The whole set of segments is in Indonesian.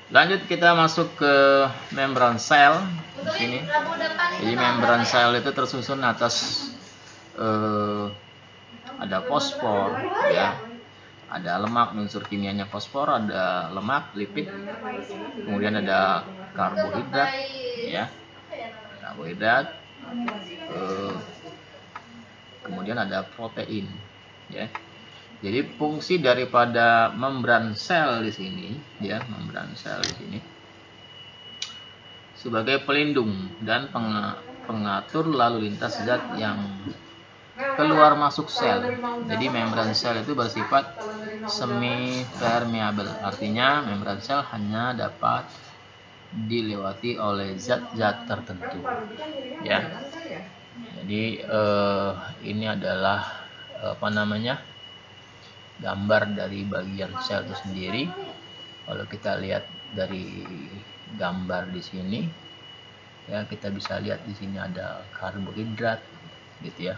Lanjut kita masuk ke membran sel di sini. Jadi membran sel itu tersusun atas ada fosfor, ya, ada lemak, unsur kimianya fosfor, ada lemak, lipid, kemudian ada karbohidrat, ya, karbohidrat, kemudian ada protein, ya. Jadi fungsi daripada membran sel di sini, ya, membran sel di sini sebagai pelindung dan pengatur lalu lintas zat yang keluar masuk sel. Jadi membran sel itu bersifat semi permeable, artinya membran sel hanya dapat dilewati oleh zat-zat tertentu, ya. Jadi ini adalah apa namanya, gambar dari bagian sel itu sendiri. Kalau kita lihat dari gambar di sini, ya, kita bisa lihat di sini ada karbohidrat, gitu ya.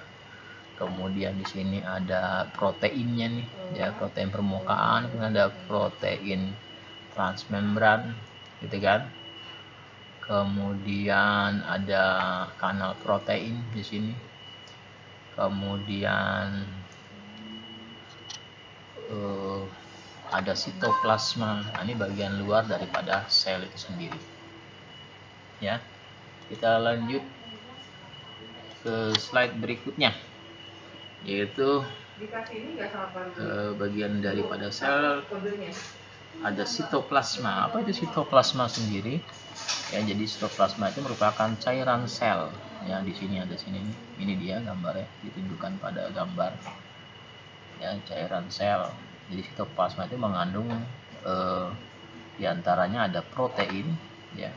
Kemudian di sini ada proteinnya nih, ya, protein permukaan, kemudian ada protein transmembran, gitu kan. Kemudian ada kanal protein di sini. Kemudian ada sitoplasma. Nah, ini bagian luar daripada sel itu sendiri, ya. Kita lanjut ke slide berikutnya, yaitu bagian daripada sel ada sitoplasma. Apa itu sitoplasma sendiri? Ya, jadi sitoplasma itu merupakan cairan sel. Ya, di sini ada ini dia gambarnya, ditunjukkan pada gambar. Ya, cairan sel. Jadi sitoplasma itu mengandung diantaranya ada protein, ya,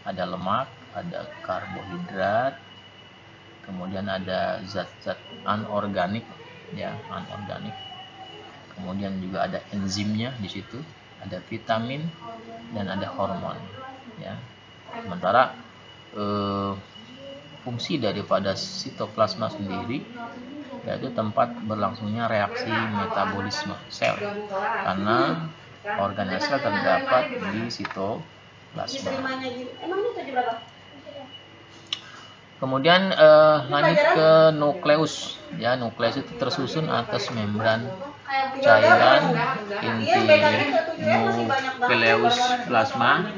ada lemak, ada karbohidrat, kemudian ada zat-zat anorganik, ya, anorganik. Kemudian juga ada enzimnya di situ, ada vitamin dan ada hormon, ya. Sementara fungsi daripada sitoplasma sendiri yaitu tempat berlangsungnya reaksi metabolisme sel, karena organel sel terdapat di sitoplasma. Kemudian lanjut ke nukleus, ya. Nukleus itu tersusun atas membran cairan inti nukleus plasma,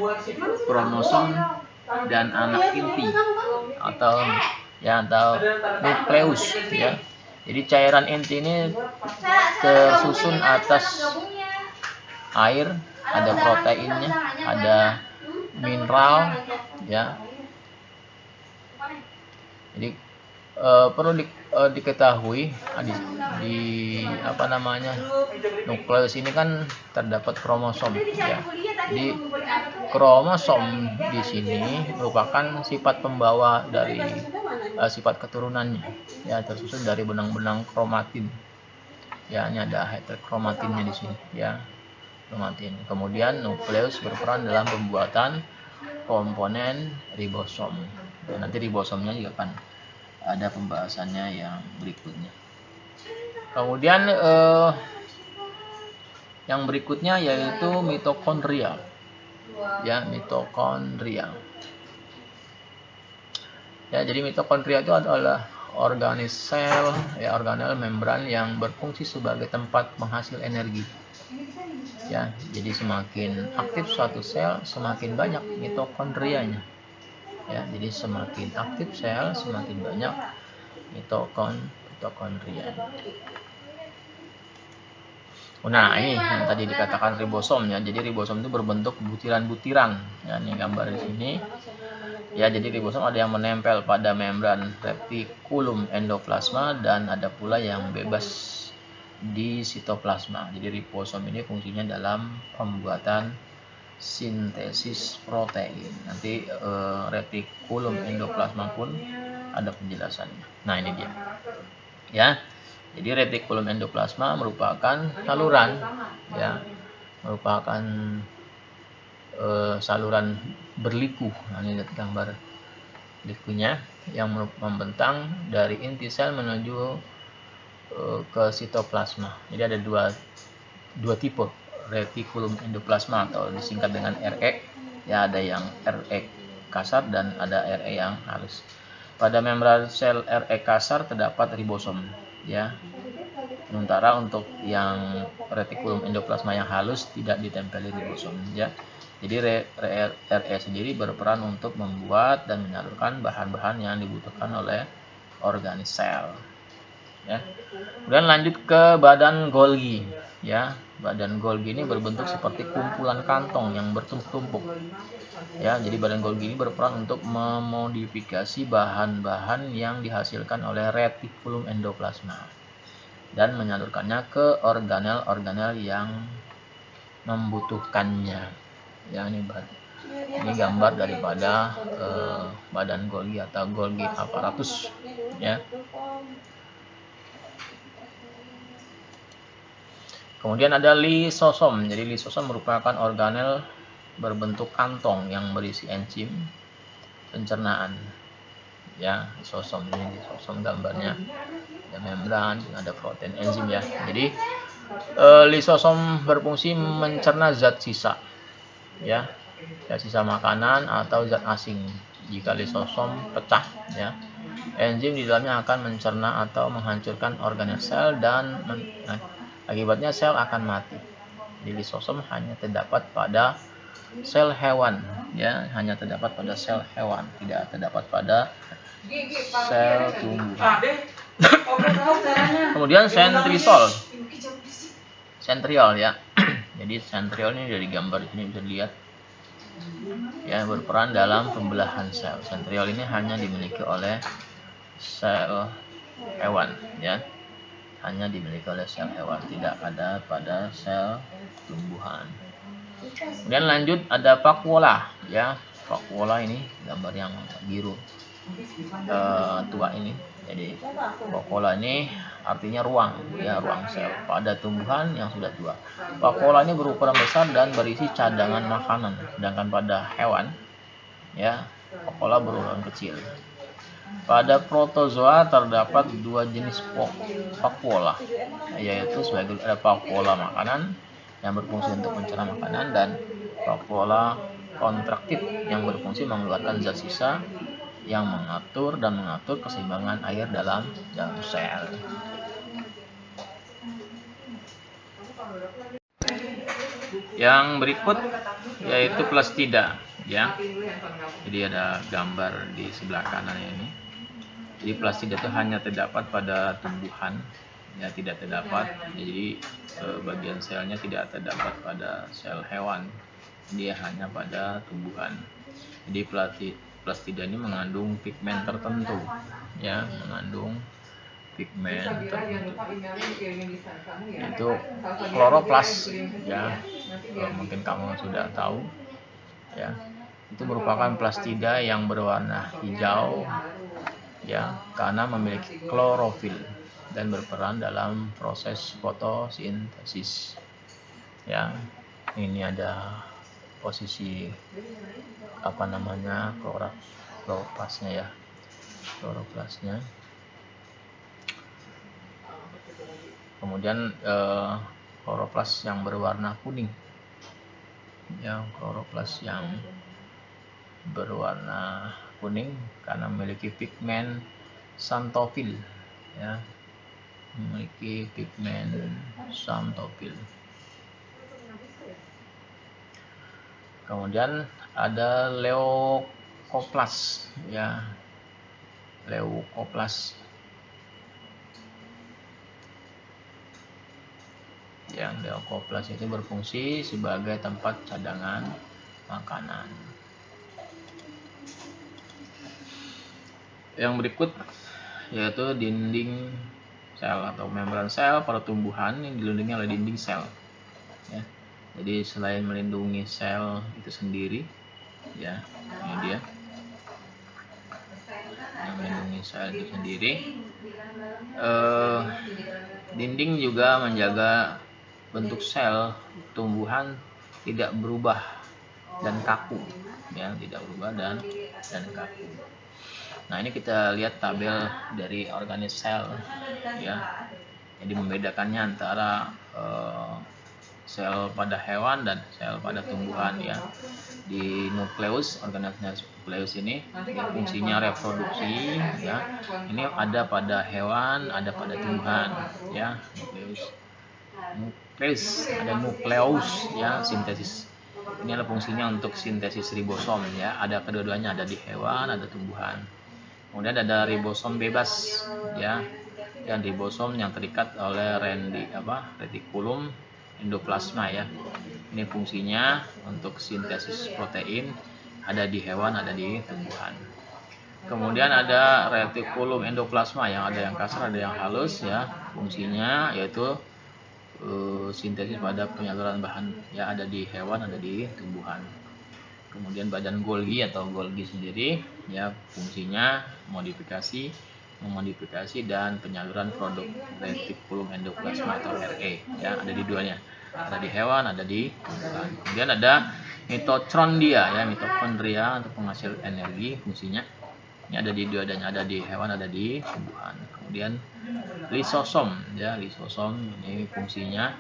kromosom dan anak inti atau nukleus, ya. Jadi cairan inti ini tersusun atas air, ada proteinnya, ada mineral, ya. Jadi perlu diketahui di apa namanya, nukleus ini kan terdapat kromosom, ya. Jadi kromosom di sini merupakan sifat pembawa dari sifat keturunannya, ya, tersusun dari benang-benang kromatin. Ya, ini ada heterokromatinnya di sini, ya, kromatin. Kemudian nukleus berperan dalam pembuatan komponen ribosom. Dan nanti ribosomnya juga kan ada pembahasannya yang berikutnya. Kemudian yang berikutnya yaitu mitokondria, ya, mitokondria. Ya, jadi mitokondria itu adalah organis sel, ya, organel membran yang berfungsi sebagai tempat penghasil energi. Ya, jadi semakin aktif suatu sel, semakin banyak mitokondrianya. Ya, jadi semakin aktif sel, semakin banyak mitokondria. Nah, ini yang tadi dikatakan ribosom, ya. Jadi ribosom itu berbentuk butiran-butiran. Ya, ini gambar di sini. Ya, jadi ribosom ada yang menempel pada membran retikulum endoplasma dan ada pula yang bebas di sitoplasma. Jadi ribosom ini fungsinya dalam pembuatan sintesis protein. Nanti retikulum endoplasma pun ada penjelasannya. Nah, ini dia, ya. Jadi retikulum endoplasma merupakan saluran, ya, merupakan saluran berliku. Nah, ini lihat gambar likunya yang membentang dari inti sel menuju ke sitoplasma. Jadi ada dua tipe retikulum endoplasma atau disingkat dengan RE. Ya, ada yang RE kasar dan ada RE yang halus. Pada membran sel RE kasar terdapat ribosom, ya. Sementara untuk yang retikulum endoplasma yang halus tidak ditempeli ribosom, ya. Jadi RE sendiri berperan untuk membuat dan menyalurkan bahan-bahan yang dibutuhkan oleh organis sel, ya. Kemudian lanjut ke badan Golgi, ya. Badan Golgi ini berbentuk seperti kumpulan kantong yang bertumpuk-tumpuk, ya. Jadi badan Golgi ini berperan untuk memodifikasi bahan-bahan yang dihasilkan oleh retikulum endoplasma dan menyalurkannya ke organel-organel yang membutuhkannya, ya. Ini gambar daripada badan Golgi atau Golgi apparatus, ya. Kemudian ada lisosom. Jadi lisosom merupakan organel berbentuk kantong yang berisi enzim pencernaan, ya. Lisosom ini lisosom gambarnya, ada membran, ada protein, enzim, ya. Jadi lisosom berfungsi mencerna zat sisa, ya, zat sisa makanan atau zat asing. Jika lisosom pecah, ya, enzim di dalamnya akan mencerna atau menghancurkan organel sel dan akibatnya sel akan mati. Di lisosom hanya terdapat pada sel hewan, ya, hanya terdapat pada sel hewan, tidak terdapat pada sel tumbuhan. Kemudian sentriol, ya. Jadi sentriol ini dari gambar ini bisa dilihat, ya, berperan dalam pembelahan sel. Sentriol ini hanya dimiliki oleh sel hewan, ya, hanya dimiliki oleh sel hewan, tidak ada pada sel tumbuhan. Kemudian lanjut ada vakuola, ya. Vakuola ini gambar yang biru tua ini. Jadi vakuola ini artinya ruang, ya, ruang sel pada tumbuhan yang sudah tua. Vakuola ini berukuran besar dan berisi cadangan makanan, sedangkan pada hewan, ya, vakuola berukuran kecil. Pada protozoa terdapat dua jenis vakuola, yaitu sebagai ada vakuola makanan yang berfungsi untuk mencerna makanan dan vakuola kontraktif yang berfungsi mengeluarkan zat sisa yang mengatur keseimbangan air dalam sel. Yang berikut yaitu plastida, ya. Jadi ada gambar di sebelah kanan ini. Jadi plastida itu hanya terdapat pada tumbuhan, ya, tidak terdapat. Jadi bagian selnya tidak terdapat pada sel hewan, dia hanya pada tumbuhan. Jadi plastida ini mengandung pigmen tertentu, ya, mengandung pigmen tertentu. Itu kloroplas, ya. Mungkin kamu sudah tahu, ya. Itu merupakan plastida yang berwarna hijau, ya, karena memiliki klorofil dan berperan dalam proses fotosintesis, ya. Ini ada posisi kloroplasnya, ya, kloroplasnya. Kemudian kloroplas yang berwarna kuning, ya, kloroplas yang berwarna kuning karena memiliki pigmen xanthofil, ya, memiliki pigmen xanthofil. Kemudian ada leukoplas, ya, leukoplas. Yang leukoplas itu berfungsi sebagai tempat cadangan makanan. Yang berikut yaitu dinding sel atau membran sel pada tumbuhan yang dilindungi oleh dinding sel, ya. Jadi selain melindungi sel itu sendiri, ya, ini dia yang melindungi sel itu sendiri, dinding juga menjaga bentuk sel tumbuhan tidak berubah dan kaku, ya, tidak berubah dan kaku. Nah, ini kita lihat tabel dari organis sel, ya. Jadi membedakannya antara sel pada hewan dan sel pada tumbuhan ya. Di nukleus, organisasi nukleus ini ya, fungsinya reproduksi ya. Ini ada pada hewan, ada pada tumbuhan ya. Nukleus, ada nukleus ya, sintesis. Ini adalah fungsinya untuk sintesis ribosom ya. Ada kedua-duanya, ada di hewan, ada tumbuhan. Kemudian ada ribosom bebas ya, dan ribosom yang terikat oleh retikulum endoplasma ya. Ini fungsinya untuk sintesis protein, ada di hewan, ada di tumbuhan. Kemudian ada retikulum endoplasma yang ada yang kasar, ada yang halus ya. Fungsinya yaitu sintesis pada penyaluran bahan ya, ada di hewan, ada di tumbuhan. Kemudian badan Golgi atau Golgi sendiri ya, fungsinya memodifikasi dan penyaluran produk retikulum endoplasma atau RE ya, ada di duanya, ada di hewan, ada di tumbuhan. Kemudian ada mitokondria ya, mitokondria untuk penghasil energi, fungsinya ini ada di duanya, ada di hewan, ada di tumbuhan. Kemudian lisosom ya, lisosom ini fungsinya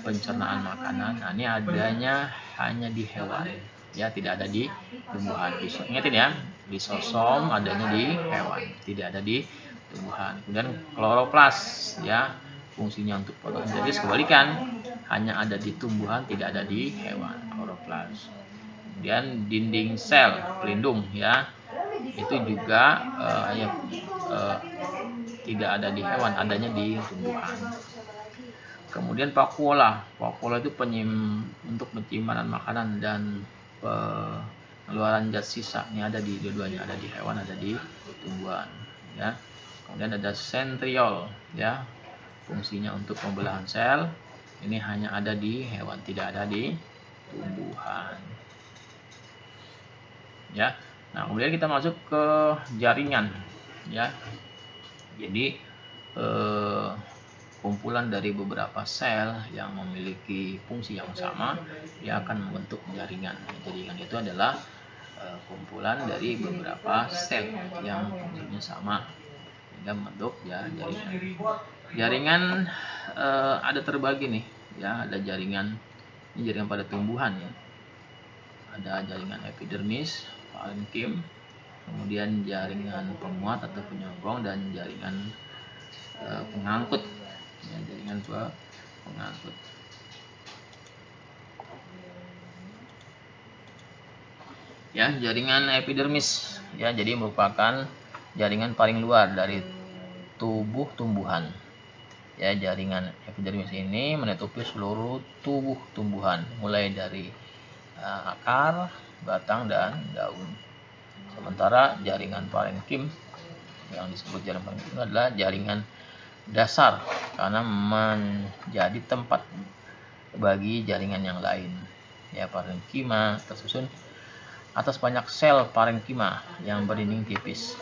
pencernaan makanan. Nah, ini adanya hanya di hewan ya, tidak ada di tumbuhan. Ingatin ya, lisosom adanya di hewan, tidak ada di tumbuhan. Kemudian kloroplas ya, fungsinya untuk fotosintesis, kebalikan, hanya ada di tumbuhan, tidak ada di hewan, kloroplas. Kemudian dinding sel pelindung ya, itu juga tidak ada di hewan, adanya di tumbuhan. Kemudian vakuola itu untuk penyimpanan makanan dan pengeluaran zat sisa. Ini ada di dua-duanya, ada di hewan, ada di tumbuhan ya. Kemudian ada sentriol ya, fungsinya untuk pembelahan sel. Ini hanya ada di hewan, tidak ada di tumbuhan ya. Nah, kemudian kita masuk ke jaringan ya. Jadi kumpulan dari beberapa sel yang memiliki fungsi yang sama, dia akan membentuk jaringan. Jaringan itu adalah kumpulan dari beberapa sel yang fungsinya sama sehingga membentuk ya jaringan. Jaringan ada terbagi nih ya, ada jaringan, ini jaringan pada tumbuhan ya. Ada jaringan epidermis, parenkim, kemudian jaringan penguat atau penyokong, dan jaringan pengangkut ya, jaringan pengangkut ya. Jaringan epidermis ya, jadi merupakan jaringan paling luar dari tubuh tumbuhan ya. Jaringan epidermis ini menutupi seluruh tubuh tumbuhan, mulai dari akar, batang, dan daun. Sementara jaringan parenkim yang disebut jaringan parenkim adalah jaringan dasar karena menjadi tempat bagi jaringan yang lain ya. Parenkima tersusun atas banyak sel parenkima yang berdinding tipis.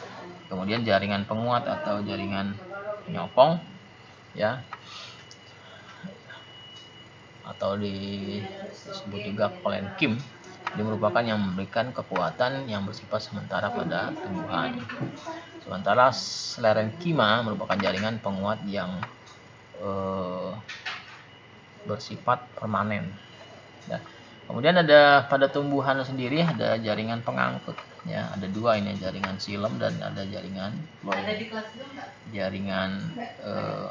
Kemudian jaringan penguat atau jaringan penyokong ya, atau disebut juga kolenkim, ini merupakan yang memberikan kekuatan yang bersifat sementara pada tumbuhan. Sementara sklerenkima merupakan jaringan penguat yang bersifat permanen ya. Kemudian ada pada tumbuhan sendiri ada jaringan pengangkut ya, ada dua ini, jaringan xilem dan ada jaringan phloem. Jaringan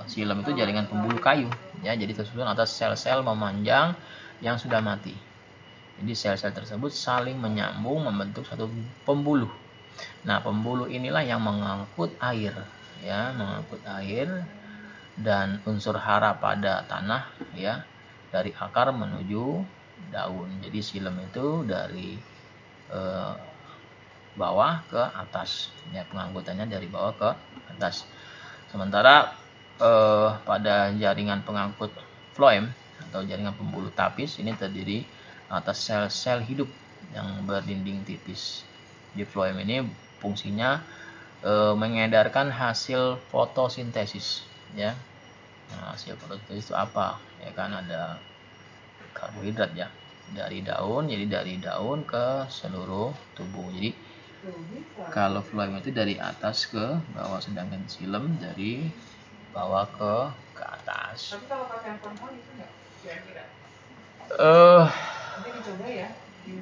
xilem itu jaringan pembuluh kayu ya, jadi tersusun atas sel-sel memanjang yang sudah mati. Jadi sel-sel tersebut saling menyambung membentuk satu pembuluh. Nah, pembuluh inilah yang mengangkut air ya, mengangkut air dan unsur hara pada tanah ya, dari akar menuju daun. Jadi xilem itu dari bawah ke atas ya, pengangkutannya dari bawah ke atas. Sementara pada jaringan pengangkut phloem atau jaringan pembuluh tapis ini terdiri atas sel-sel hidup yang berdinding tipis. Di phloem ini fungsinya mengedarkan hasil fotosintesis ya. Nah, hasil fotosintesis itu apa ya, kan ada karbohidrat ya dari daun, jadi dari daun ke seluruh tubuh. Jadi kalau phloem itu dari atas ke bawah, sedangkan xilem dari bawah ke atas.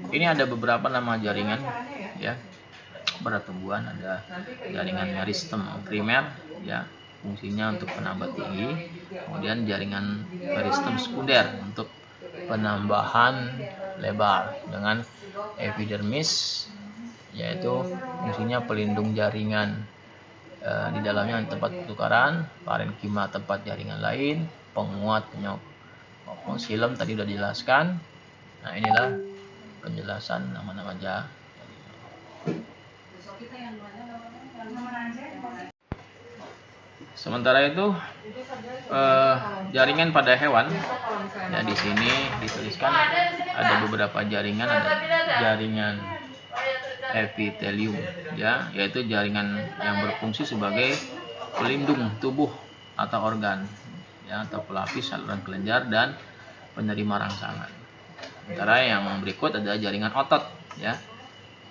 Ini ada beberapa nama jaringan ya. Pada tumbuhan ada jaringan meristem primer ya, fungsinya untuk penambah tinggi. Kemudian jaringan meristem sekunder untuk penambahan lebar dengan epidermis, yaitu fungsinya pelindung jaringan di dalamnya tempat pertukaran, parenkima tempat jaringan lain, penguat penyok maupun silem tadi sudah dijelaskan. Nah, inilah penjelasan nama-nama jaringan. Sementara itu jaringan pada hewan, ya di sini dituliskan ada beberapa jaringan, ada jaringan epitelium ya, yaitu jaringan yang berfungsi sebagai pelindung tubuh atau organ ya, atau pelapis saluran kelenjar dan penerima rangsangan. Sementara yang berikut ada jaringan otot ya.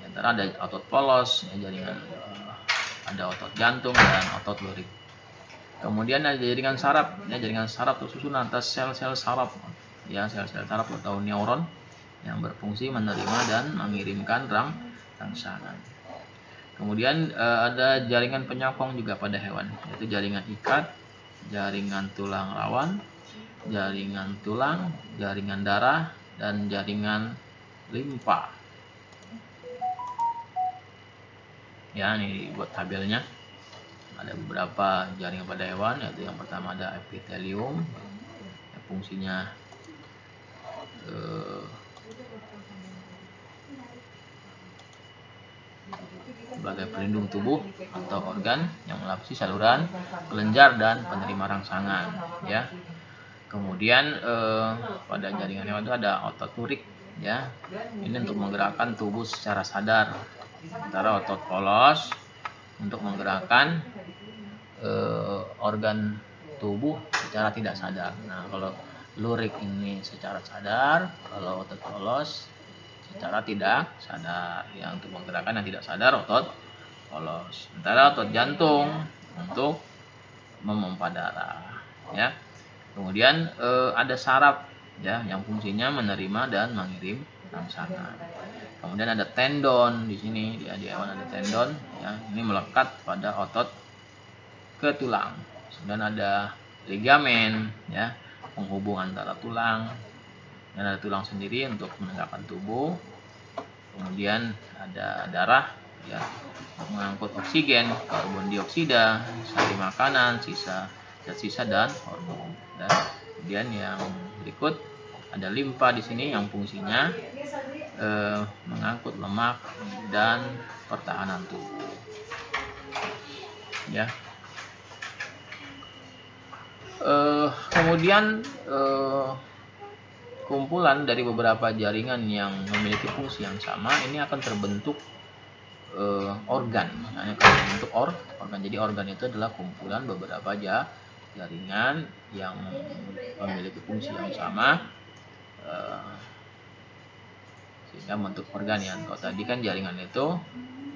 Antara ada otot polos, ya, jaringan ada otot jantung dan otot lurik. Kemudian ada jaringan saraf, ya, jaringan saraf tersusun atas sel-sel saraf, ya, sel-sel saraf atau neuron yang berfungsi menerima dan mengirimkan rangsangan. Kemudian ada jaringan penyokong juga pada hewan, yaitu jaringan ikat, jaringan tulang rawan, jaringan tulang, jaringan darah, dan jaringan limpa. Ya, ini buat tabelnya. Ada beberapa jaringan pada hewan, yaitu yang pertama ada epitelium, yang fungsinya sebagai pelindung tubuh atau organ yang melapisi saluran kelenjar dan penerima rangsangan ya. Kemudian pada jaringan hewan itu ada otot lurik ya, ini untuk menggerakkan tubuh secara sadar. Sementara otot polos untuk menggerakkan organ tubuh secara tidak sadar. Nah, kalau lurik ini secara sadar, kalau otot polos secara tidak sadar, yang untuk menggerakkan yang tidak sadar otot polos. Sementara otot jantung untuk memompa darah ya. Kemudian ada saraf ya, yang fungsinya menerima dan mengirim rangsangan. Kemudian ada tendon di sini, ya, di hewan ada tendon ya, ini melekat pada otot ke tulang. Kemudian ada ligamen ya, penghubung antara tulang, dan ada tulang sendiri untuk menegakkan tubuh. Kemudian ada darah ya, mengangkut oksigen, karbon dioksida, sari makanan, sisa dan hormon. Dan kemudian yang berikut ada limpa di sini yang fungsinya mengangkut lemak dan pertahanan tubuh. Ya. Kemudian kumpulan dari beberapa jaringan yang memiliki fungsi yang sama ini akan terbentuk organ. Misalnya akan terbentuk organ. Jadi organ itu adalah kumpulan beberapa jaringan yang memiliki fungsi yang sama sehingga membentuk organ ya. Kalau tadi kan jaringan itu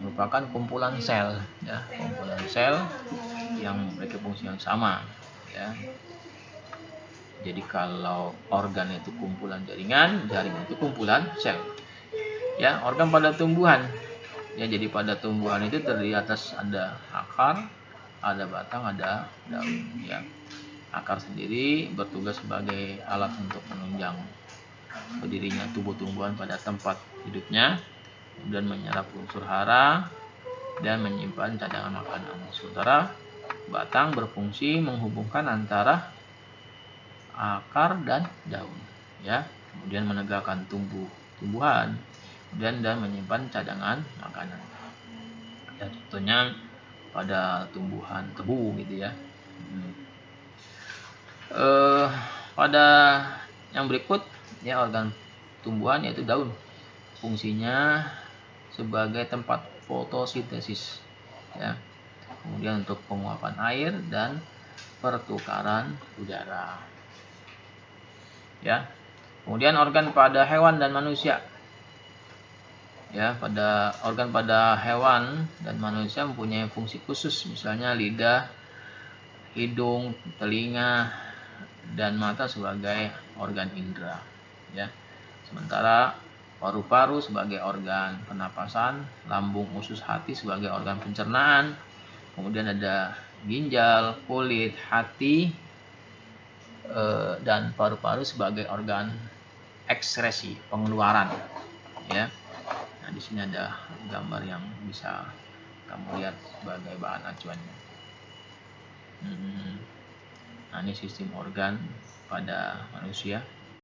merupakan kumpulan sel ya, kumpulan sel yang memiliki fungsi yang sama ya. Jadi kalau organ itu kumpulan jaringan, jaringan itu kumpulan sel. Ya, organ pada tumbuhan. Ya, jadi pada tumbuhan itu terdiri atas ada akar, ada batang, ada daun ya. Akar sendiri bertugas sebagai alat untuk menunjang berdirinya tubuh tumbuhan pada tempat hidupnya, kemudian menyerap unsur hara dan menyimpan cadangan makanan. Sementara batang berfungsi menghubungkan antara akar dan daun ya, kemudian menegakkan tumbuhan dan menyimpan cadangan makanan ya, contohnya pada tumbuhan tebu gitu ya. Pada yang berikut ya, organ tumbuhan yaitu daun, fungsinya sebagai tempat fotosintesis ya, kemudian untuk penguapan air dan pertukaran udara ya. Kemudian organ pada hewan dan manusia ya, pada organ pada hewan dan manusia mempunyai fungsi khusus, misalnya lidah, hidung, telinga, dan mata sebagai organ indera ya. Sementara paru-paru sebagai organ pernapasan, lambung, usus, hati sebagai organ pencernaan. Kemudian ada ginjal, kulit, hati, dan paru-paru sebagai organ ekskresi, pengeluaran. Ya. Nah, di sini ada gambar yang bisa kamu lihat sebagai bahan acuannya. Nah, ini sistem organ pada manusia.